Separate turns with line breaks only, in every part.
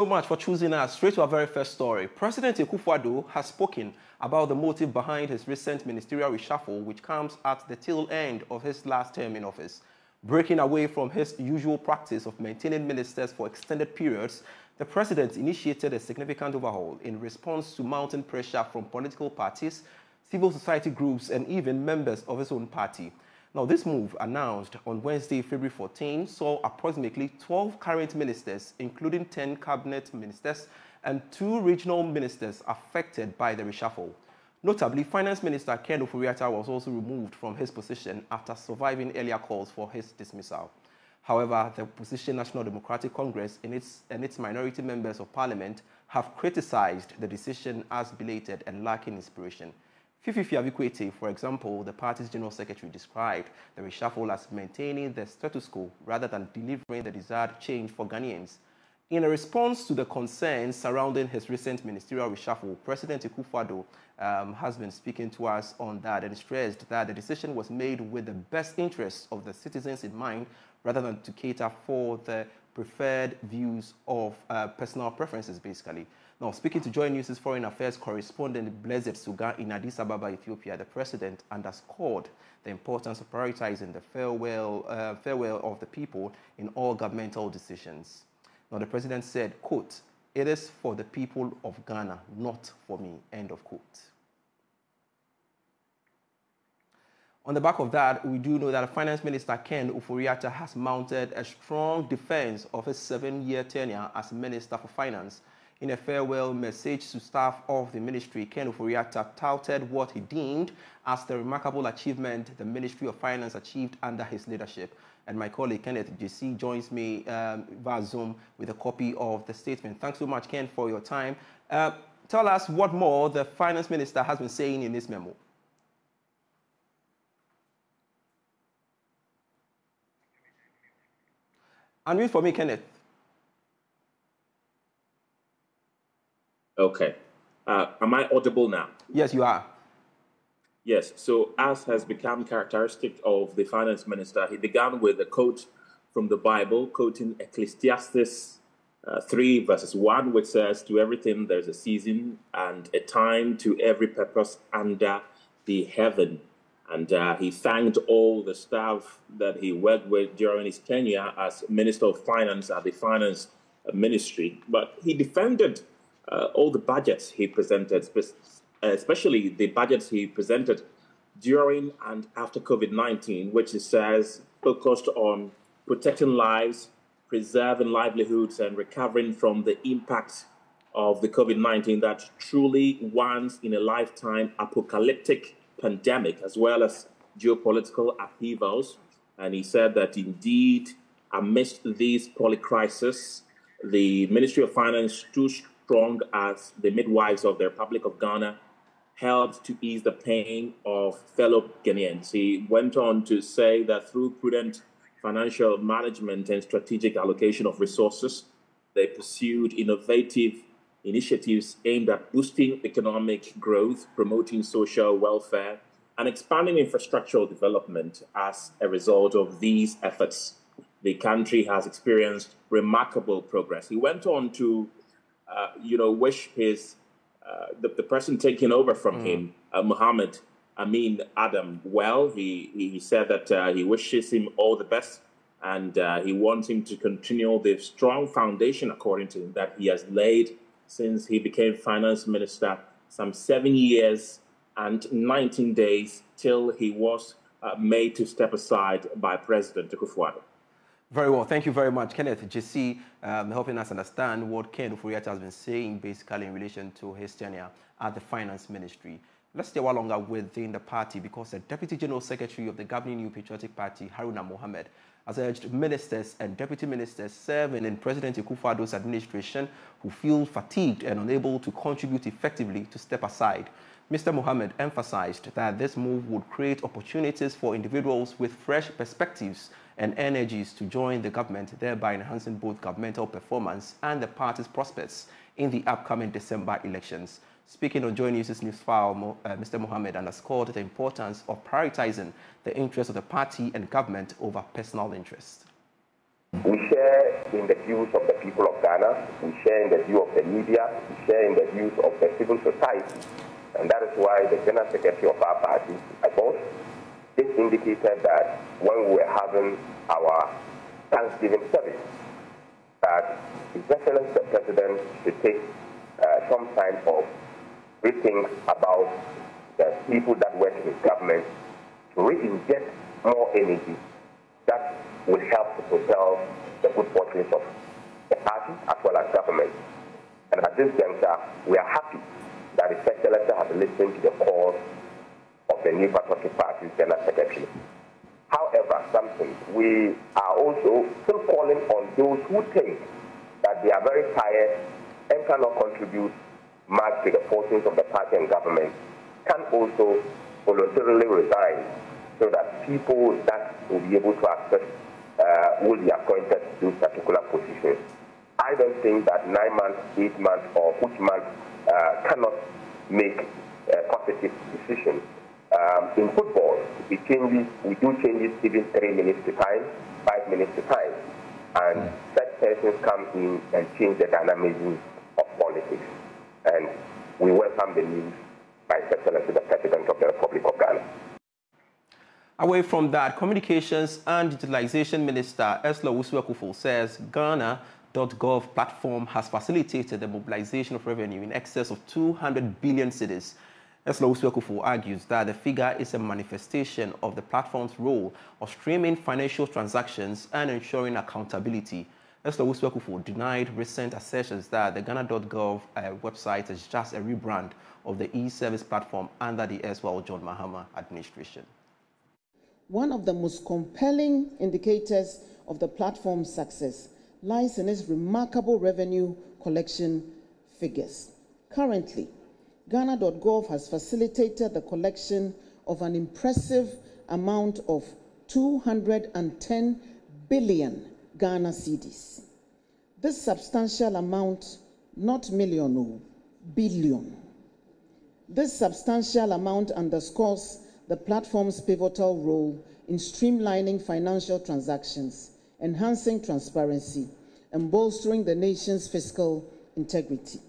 So much for choosing us. Straight to our very first story. President Akufo-Addo has spoken about the motive behind his recent ministerial reshuffle, which comes at the tail end of his last term in office. Breaking away from his usual practice of maintaining ministers for extended periods, the president initiated a significant overhaul in response to mounting pressure from political parties, civil society groups, and even members of his own party. Now, this move, announced on Wednesday, February 14, saw approximately 12 current ministers, including 10 cabinet ministers and 2 regional ministers affected by the reshuffle. Notably, Finance Minister Ofori-Atta was also removed from his position after surviving earlier calls for his dismissal. However, the opposition National Democratic Congress and its minority members of parliament have criticized the decision as belated and lacking inspiration. Akufo-Addo, for example, the party's general secretary, described the reshuffle as maintaining the status quo rather than delivering the desired change for Ghanaians. In a response to the concerns surrounding his recent ministerial reshuffle, President Akufo-Addo has been speaking to us on that and stressed that the decision was made with the best interests of the citizens in mind rather than to cater for the preferred views of personal preferences, basically. Now, speaking to Joy News' foreign affairs correspondent Blessed Suga in Addis Ababa, Ethiopia, the president underscored the importance of prioritizing the farewell of the people in all governmental decisions. Now, the president said, quote, "It is for the people of Ghana, not for me," end of quote. On the back of that, we do know that Finance Minister Ofori-Atta has mounted a strong defense of his 7-year tenure as Minister for Finance. In a farewell message to staff of the ministry, Ofori-Atta touted what he deemed as the remarkable achievement the Ministry of Finance achieved under his leadership. And my colleague Kenneth JC joins me via Zoom with a copy of the statement. Thanks so much, Ken, for your time. Tell us what more the Finance Minister has been saying in this memo. Unmute for me, Kenneth.
Okay. Am I audible now?
Yes, you are.
Yes. So, as has become characteristic of the finance minister, he began with a quote from the Bible, quoting Ecclesiastes 3 verses 1, which says, "To everything there's a season and a time to every purpose under the heaven." And he thanked all the staff that he worked with during his tenure as Minister of Finance at the Finance Ministry. But he defended all the budgets he presented, especially the budgets he presented during and after COVID-19, which he says focused on protecting lives, preserving livelihoods, and recovering from the impact of the COVID-19, that truly once-in-a-lifetime apocalyptic pandemic, as well as geopolitical upheavals. And he said that indeed, amidst these polycrises, the Ministry of Finance stood strong as the midwives of the Republic of Ghana, helped to ease the pain of fellow Ghanaians. He went on to say that through prudent financial management and strategic allocation of resources, they pursued innovative initiatives aimed at boosting economic growth, promoting social welfare, and expanding infrastructural development. As a result of these efforts, the country has experienced remarkable progress. He went on to, wish his the person taking over from him, Mohammed Amin Adam, well. He said that he wishes him all the best, and he wants him to continue the strong foundation, according to him, that he has laid since he became finance minister some 7 years and 19 days till he was made to step aside by President Akufo-Addo.
Very well. Thank you very much, Kenneth JC, helping us understand what Ken Ofori-Atta has been saying basically in relation to his tenure at the Finance Ministry. Let's stay a while longer within the party, because the Deputy General Secretary of the governing New Patriotic Party, Haruna Mohammed, has urged ministers and deputy ministers serving in President Akufo-Addo's administration who feel fatigued and unable to contribute effectively to step aside. Mr. Mohammed emphasized that this move would create opportunities for individuals with fresh perspectives and energies to join the government, thereby enhancing both governmental performance and the party's prospects in the upcoming December elections. Speaking on Joy News' news file, Mr. Mohammed underscored the importance of prioritizing the interests of the party and government over personal interests.
We share in the views of the people of Ghana, we share in the view of the media, we share in the views of the civil society, and that is why the General Secretary of our party, my boss, just indicated that when we were having our Thanksgiving service, that His Excellency the President should take some time off, rethink about the people that work in his government to re-inject more energy that will help to propel the good fortunes of the party as well as government. And at this juncture, we are happy that His Excellency has listened to the calls of the new Patriotic Party's General Secretary. However, we are also still calling on those who think that they are very tired and cannot contribute much to the fortunes of the party and government, can also voluntarily resign so that people that will be able to access will be appointed to those particular positions. I don't think that 9 months, 8 months, or which month cannot make a positive decision. In football, we do changes even 3 minutes to time, 5 minutes to time, and such persons come in and change the dynamism of politics. And we welcome the news by His Excellency the President of the Republic of Ghana.
Away from that, Communications and Digitalization Minister Ursula Akufo says Ghana.gov platform has facilitated the mobilization of revenue in excess of 200 billion cedis. Ursula Akufo argues that the figure is a manifestation of the platform's role of streaming financial transactions and ensuring accountability. Ursula Akufo denied recent assertions that the Ghana.gov website is just a rebrand of the e-service platform under the erstwhile John Mahama administration.
One of the most compelling indicators of the platform's success lies in its remarkable revenue collection figures. Currently, Ghana.gov has facilitated the collection of an impressive amount of 210 billion Ghana cedis. This substantial amount, not million, no, billion. This substantial amount underscores the platform's pivotal role in streamlining financial transactions, enhancing transparency, and bolstering the nation's fiscal integrity.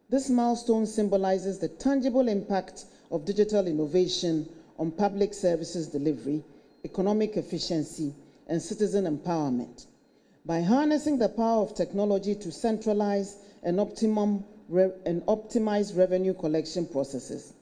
This milestone symbolizes the tangible impact of digital innovation on public services delivery, economic efficiency, and citizen empowerment. By harnessing the power of technology to centralize and optimize revenue collection processes,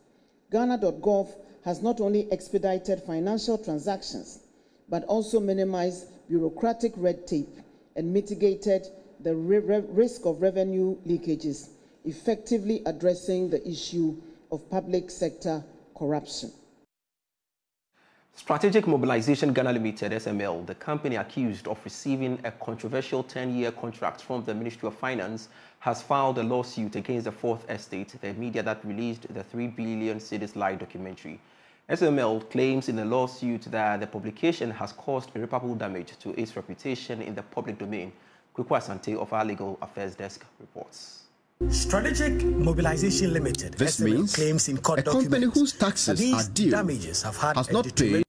Ghana.gov has not only expedited financial transactions, but also minimized bureaucratic red tape and mitigated the risk of revenue leakages, effectively addressing the issue of public sector corruption.
Strategic Mobilization Ghana Limited, SML, the company accused of receiving a controversial 10-year contract from the Ministry of Finance, has filed a lawsuit against the Fourth Estate, the media that released the 3 billion cedis live documentary. SML claims in the lawsuit that the publication has caused irreparable damage to its reputation in the public domain. Akufo Asante of our Legal Affairs Desk reports.
Strategic Mobilization Limited.
This
SML
means
claims in court
a company whose taxes are due
damages have had
has not paid.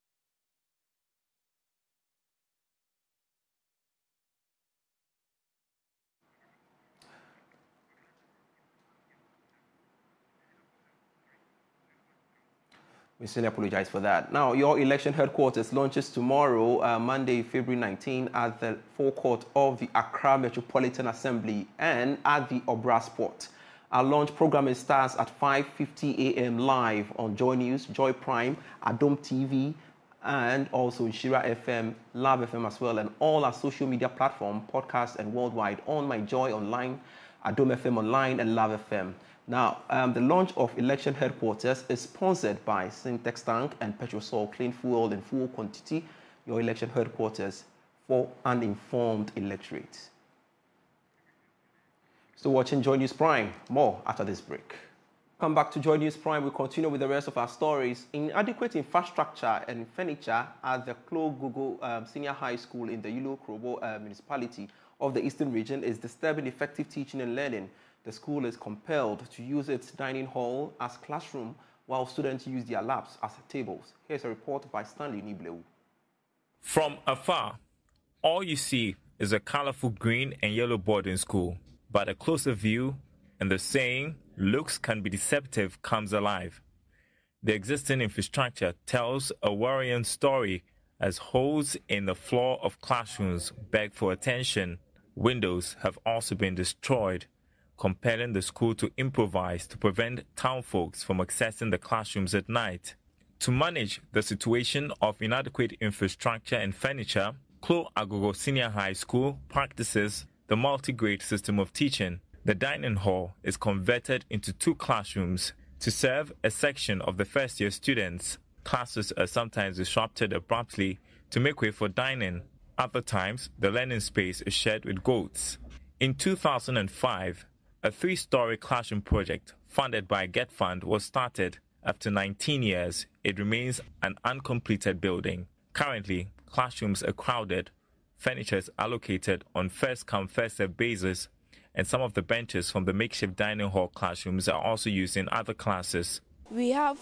We sincerely apologize for that. Now, your election headquarters launches tomorrow, Monday, February 19, at the forecourt of the Accra Metropolitan Assembly and at the Obra Sport. Our launch programming starts at 5:50 a.m. live on Joy News, Joy Prime, Adom TV, and also Shira FM, Love FM as well, and all our social media platforms, podcasts, and worldwide on My Joy Online, Adom FM Online, and Love FM. Now, the launch of election headquarters is sponsored by Syntex Tank and Petrosol Clean Fuel in full quantity, your election headquarters for an informed electorate. Still watching Joy News Prime. More after this break. Come back to Joy News Prime. We continue with the rest of our stories. Inadequate infrastructure and furniture at the Klo-Gogo Senior High School in the Yulo Krobo municipality of the Eastern Region is disturbing effective teaching and learning. The school is compelled to use its dining hall as classroom while students use their laps as tables. Here's a report by Stanley Nibleu.
From afar, all you see is a colorful green and yellow boarding school, but a closer view and the saying, "looks can be deceptive," comes alive. The existing infrastructure tells a worrying story as holes in the floor of classrooms beg for attention. Windows have also been destroyed, compelling the school to improvise to prevent townfolks from accessing the classrooms at night. To manage the situation of inadequate infrastructure and furniture, Ofori-Atta Senior High School practices the multi-grade system of teaching. The dining hall is converted into 2 classrooms to serve a section of the first-year students. Classes are sometimes disrupted abruptly to make way for dining. Other times, the learning space is shared with goats. In 2005, a 3-story classroom project funded by Get Fund was started. After 19 years, it remains an uncompleted building. Currently, classrooms are crowded, furniture is allocated on first-come, first-served basis, and some of the benches from the makeshift dining hall classrooms are also used in other classes.
We have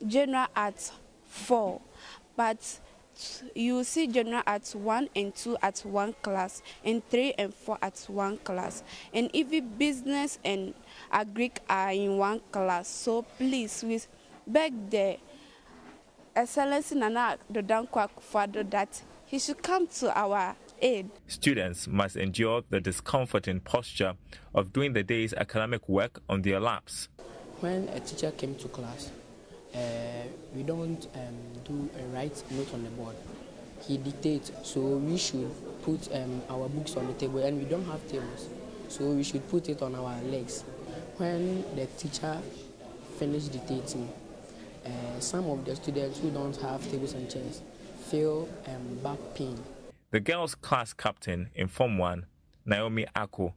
general arts 4, but you see general arts 1 and 2 at one class, and 3 and 4 at one class, and even business and agric are in one class. So please, we beg the Excellency Nana Dodanko Akufo-Addo that he should come to our aid.
Students must endure the discomforting posture of doing the day's academic work on their laps.
When a teacher came to class, we don't do a write note on the board. He dictates, so we should put our books on the table, and we don't have tables, so we should put it on our legs. When the teacher finished dictating, some of the students who don't have tables and chairs feel back pain.
The girls' class captain in Form 1, Naomi Ako,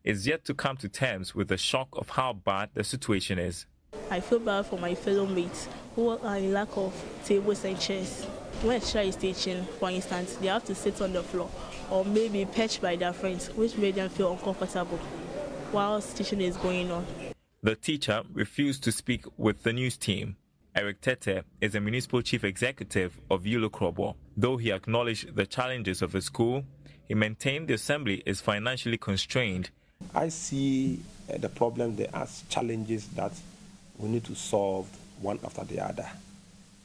is yet to come to terms with the shock of how bad the situation is.
I feel bad for my fellow mates who are in lack of tables and chairs. When a child is teaching, for instance, they have to sit on the floor or maybe perched by their friends, which made them feel uncomfortable whilst teaching is going on.
The teacher refused to speak with the news team. Eric Tete is a municipal chief executive of Yulokrobo. Though he acknowledged the challenges of the school, he maintained the assembly is financially constrained.
I see the problem there as challenges that we need to solve one after the other.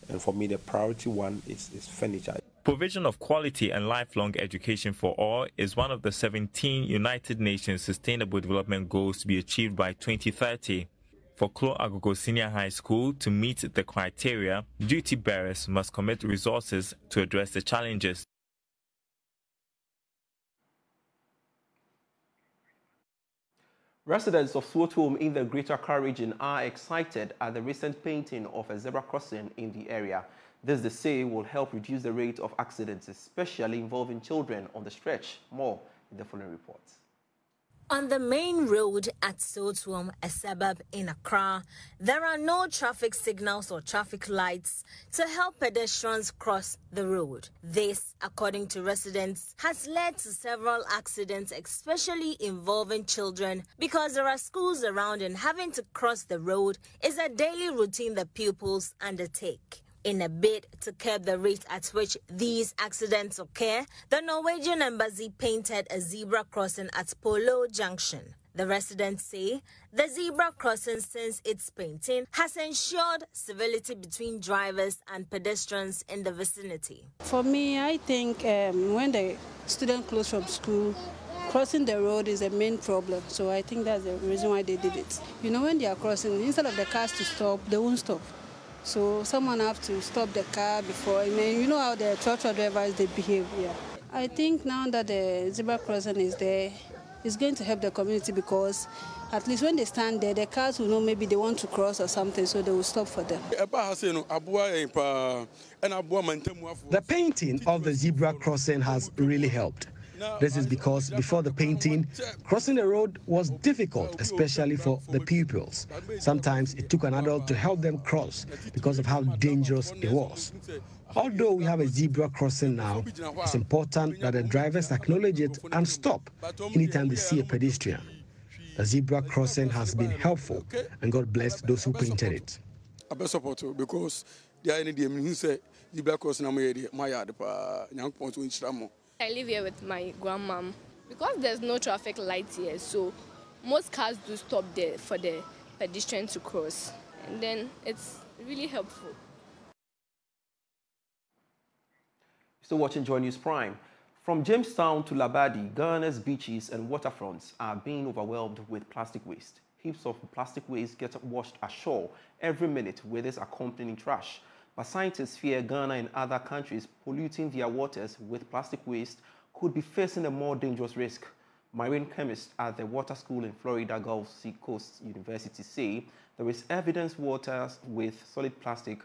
And for me, the priority one is furniture.
Provision of quality and lifelong education for all is one of the 17 United Nations Sustainable Development Goals to be achieved by 2030. For Ofori-Atta Senior High School to meet the criteria, duty bearers must commit resources to address the challenges.
Residents of Swotum in the Greater Accra region are excited at the recent painting of a zebra crossing in the area. This, they say, will help reduce the rate of accidents, especially involving children on the stretch. More in the following report.
On the main road at Swotum, a suburb in Accra, there are no traffic signals or traffic lights to help pedestrians cross the road. This, according to residents, has led to several accidents, especially involving children, because there are schools around and having to cross the road is a daily routine the pupils undertake. In a bid to curb the rate at which these accidents occur, the Norwegian embassy painted a zebra crossing at Polo Junction. The residents say the zebra crossing, since its painting, has ensured civility between drivers and pedestrians in the vicinity.
For me, I think when the students close from school, crossing the road is the main problem. So I think that's the reason why they did it. You know, when they are crossing, instead of the cars to stop, they won't stop. So someone have to stop the car before. I mean, you know how the tractor drivers, they behave. Yeah. I think now that the zebra crossing is there, it's going to help the community, because at least when they stand there, the cars will know maybe they want to cross or something, so they will stop for them.
The painting of the zebra crossing has really helped. This is because before the painting, crossing the road was difficult, especially for the pupils. Sometimes it took an adult to help them cross because of how dangerous it was. Although we have a zebra crossing now, it's important that the drivers acknowledge it and stop anytime they see a pedestrian. The zebra crossing has been helpful, and God bless those who painted it.
Because I live here with my grandmom. Because there's no traffic lights here, so most cars do stop there for the pedestrian to cross. And then it's really helpful.
Still watching Joy News Prime. From Jamestown to Labadi, Ghana's beaches and waterfronts are being overwhelmed with plastic waste. Heaps of plastic waste get washed ashore every minute with its accompanying trash. But scientists fear Ghana and other countries polluting their waters with plastic waste could be facing a more dangerous risk. Marine chemists at the water school in Florida Gulf Coast University say there is evidence waters with solid plastic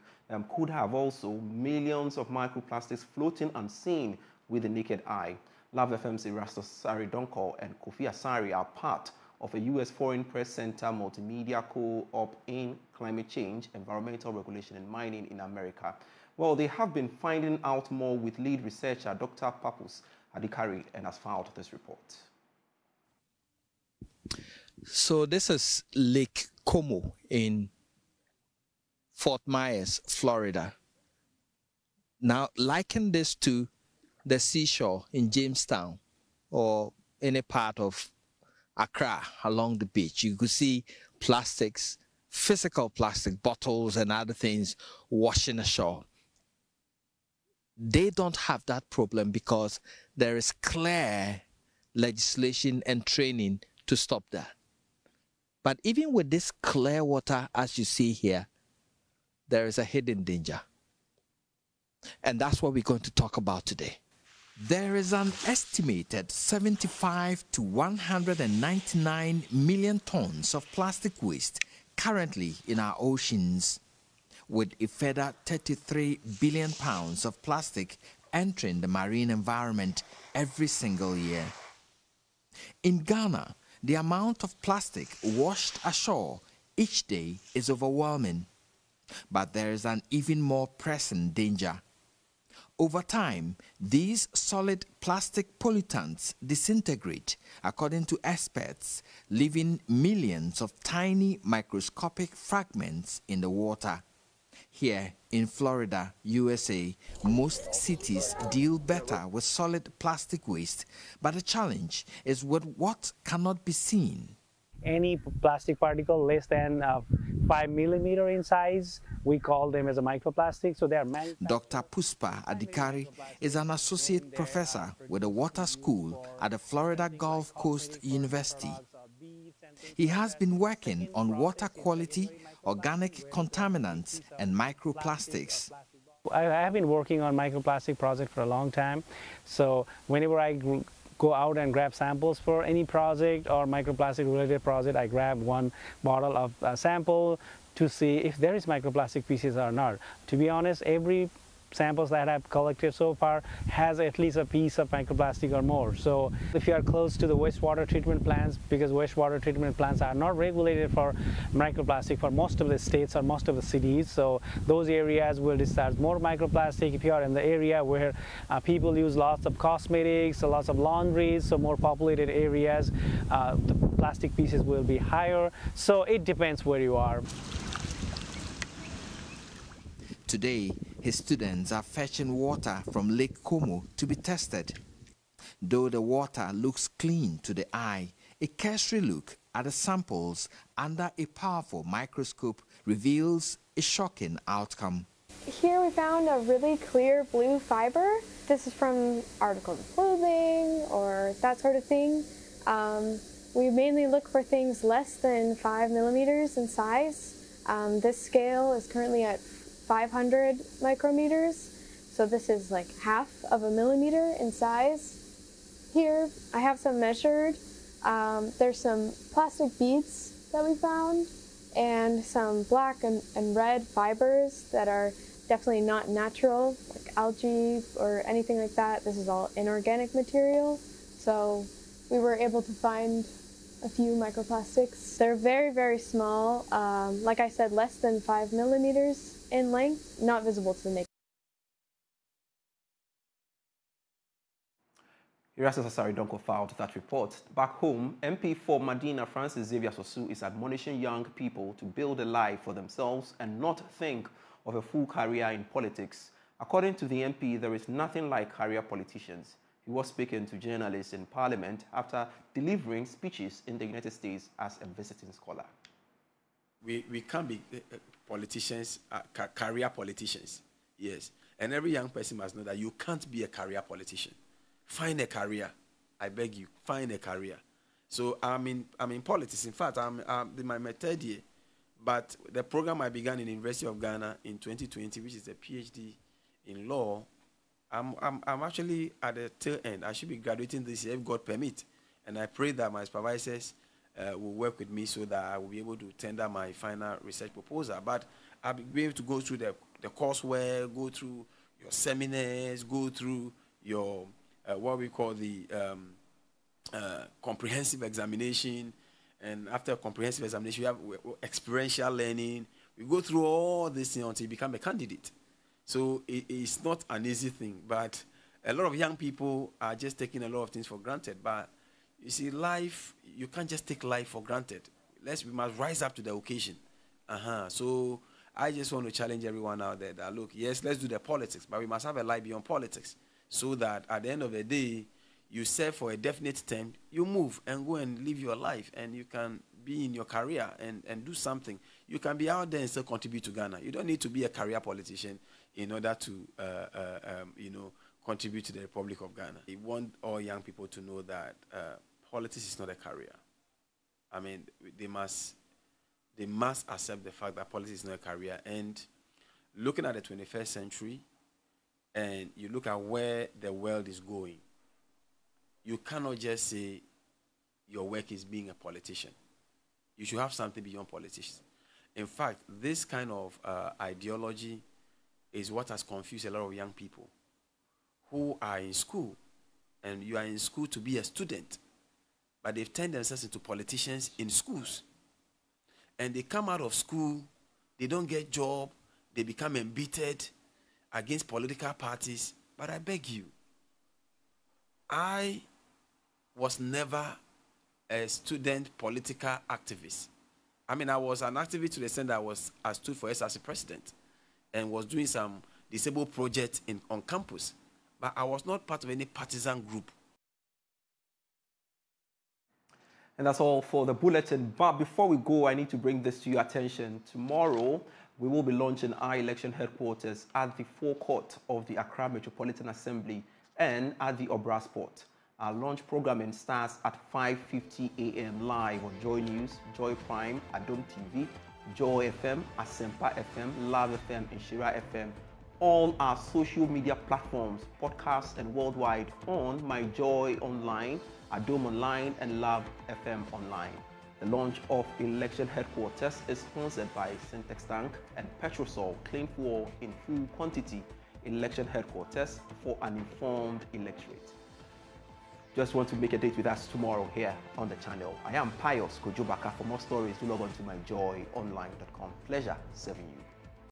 could have also millions of microplastics floating unseen with the naked eye. Love FM's Erastus Donko and Kofi Asari are part of a U.S. Foreign Press Center multimedia co-op in climate change, environmental regulation, and mining in America. Well, they have been finding out more with lead researcher Dr. Papus Adikari and has filed this report.
So this is Lake Como in Fort Myers, Florida. Now, liken this to the seashore in Jamestown or any part of Accra along the beach. You could see plastics, physical plastic bottles and other things washing ashore. They don't have that problem because there is clear legislation and training to stop that. But even with this clear water, as you see here, there is a hidden danger. And that's what we're going to talk about today. There is an estimated 75 to 199 million tons of plastic waste currently in our oceans, with a further 33 billion pounds of plastic entering the marine environment every single year. In Ghana, the amount of plastic washed ashore each day is overwhelming. But there is an even more pressing danger. Over time, these solid plastic pollutants disintegrate, according to experts, leaving millions of tiny microscopic fragments in the water. Here in Florida, USA, most cities deal better with solid plastic waste, but the challenge is with what cannot be seen.
Any plastic particle less than 5 millimeter in size, we call them as a microplastic. So they are
Dr. Puspa Adikari is an associate professor with the water school at the Florida Gulf Coast University. He has been working on water quality, organic contaminants, and microplastics.
I have been working on microplastic project for a long time. So whenever I go out and grab samples for any project or microplastic related project, I grab one bottle of sample to see if there is microplastic pieces or not. To be honest, every samples that I've collected so far has at least a piece of microplastic or more. So if you are close to the wastewater treatment plants, because wastewater treatment plants are not regulated for microplastic for most of the states or most of the cities, so those areas will discharge more microplastic. If you are in the area where people use lots of cosmetics, lots of laundries, so more populated areas, the plastic pieces will be higher. So it depends where you are.
Today, his students are fetching water from Lake Como to be tested. Though the water looks clean to the eye, a cursory look at the samples under a powerful microscope reveals a shocking outcome.
Here we found a really clear blue fiber. This is from articles of clothing or that sort of thing. We mainly look for things less than 5 millimeters in size. This scale is currently at 500 micrometers, so this is like half of a millimeter in size. Here I have some measured. There's some plastic beads that we found and some black and red fibers that are definitely not natural, like algae or anything like that. This is all inorganic material, so we were able to find a few microplastics. They're very, very small, like I said, less than 5 millimeters in length, not visible to the naked.
Erastus Asari Donko filed that report. Back home, MP for Medina Francis Xavier Sosu is admonishing young people to build a life for themselves and not think of a full career in politics. According to the MP, there is nothing like career politicians. He was speaking to journalists in Parliament after delivering speeches in the United States as a visiting scholar.
We can't be politicians, career politicians, yes. And every young person must know that you can't be a career politician. Find a career. I beg you, find a career. So I'm in politics. In fact, I'm in my third year. But the program I began in the University of Ghana in 2020, which is a PhD in law, I'm actually at the tail end. I should be graduating this year if God permit. And I pray that my supervisors will work with me so that I will be able to tender my final research proposal. But I'll be able to go through the coursework, go through your seminars, go through your what we call the comprehensive examination. And after comprehensive examination, we have experiential learning. We go through all these things until you become a candidate. So it's not an easy thing, but a lot of young people are just taking a lot of things for granted. But you see, life, you can't just take life for granted. We must rise up to the occasion. So I just want to challenge everyone out there that, look, yes, let's do the politics, but we must have a life beyond politics so that at the end of the day, you serve for a definite term, you move and go and live your life, and you can be in your career and do something. You can be out there and still contribute to Ghana. You don't need to be a career politician in order to, contribute to the Republic of Ghana. We want all young people to know that politics is not a career. I mean, they must accept the fact that politics is not a career. And looking at the 21st century, and you look at where the world is going, you cannot just say your work is being a politician. You should have something beyond politics. In fact, this kind of ideology is what has confused a lot of young people who are in school, and you are in school to be a student, but they've turned themselves into politicians in schools. And they come out of school, they don't get job, they become embittered against political parties. But I beg you, I was never a student political activist. I mean, I was an activist to the extent that I stood for SRC president and was doing some disabled projects on campus. But I was not part of any partisan group.
And that's all for the bulletin. But before we go, I need to bring this to your attention. Tomorrow, we will be launching our election headquarters at the forecourt of the Accra Metropolitan Assembly and at the Obra Sport. Our launch programming starts at 5:50 a.m. live on Joy News, Joy Prime, Adom TV, Joy FM, Asempa FM, Love FM, and Shira FM. All our social media platforms, podcasts, and worldwide on My Joy Online, Adom Online, and Love FM Online. The launch of election headquarters is sponsored by Syntex Tank and Petrosol Clean Fuel in full quantity. Election headquarters for an informed electorate. Just want to make a date with us tomorrow here on the channel. I am Pius Kojubaka. For more stories, do log on to myjoyonline.com. Pleasure serving you.